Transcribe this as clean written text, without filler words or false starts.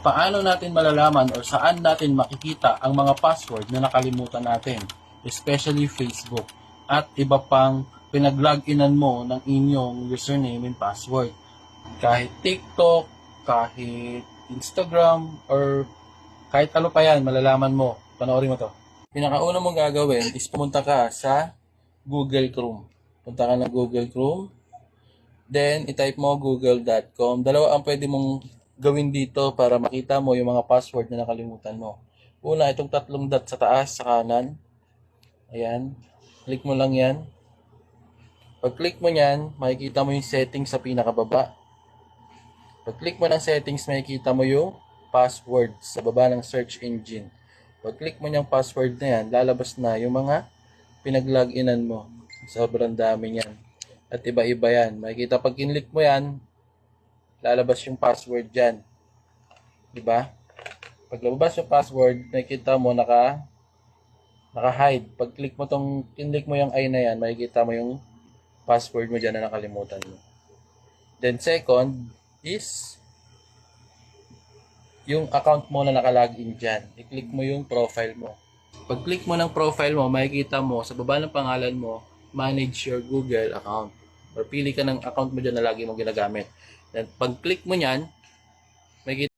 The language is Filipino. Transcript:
Paano natin malalaman or saan natin makikita ang mga password na nakalimutan natin, especially Facebook at iba pang pinag-loginan mo ng inyong username and password. Kahit TikTok, kahit Instagram, or kahit ano pa yan, malalaman mo. Panoorin mo to. Pinakauna mong gagawin is pumunta ka sa Google Chrome. Punta ka ng Google Chrome. Then, itype mo google.com. Dalawa ang pwede mong gawin dito para makita mo yung mga password na nakalimutan mo. Una, itong tatlong dot sa taas, sa kanan. Ayan. Click mo lang yan. Pag click mo yan, makikita mo yung settings sa pinakababa. Pag click mo ng settings, makikita mo yung password sa baba ng search engine. Pag click mo yung password na yan, lalabas na yung mga pinag-loginan mo. Sobrang dami yan. At iba-iba yan. Makikita pag kinlik mo yan, lalabas yung password dyan. Diba? Pag labas yung password, makikita mo naka-hide. Pag click mo kinlik mo yung I na yan, makikita mo yung password mo dyan na nakalimutan mo. Then second is yung account mo na nakalagin dyan. I-click mo yung profile mo. Pag click mo ng profile mo, makikita mo sa baba ng pangalan mo, manage your Google account. Or pili ka ng account mo dyan na lagi mong ginagamit. Then pag click mo nyan, makikita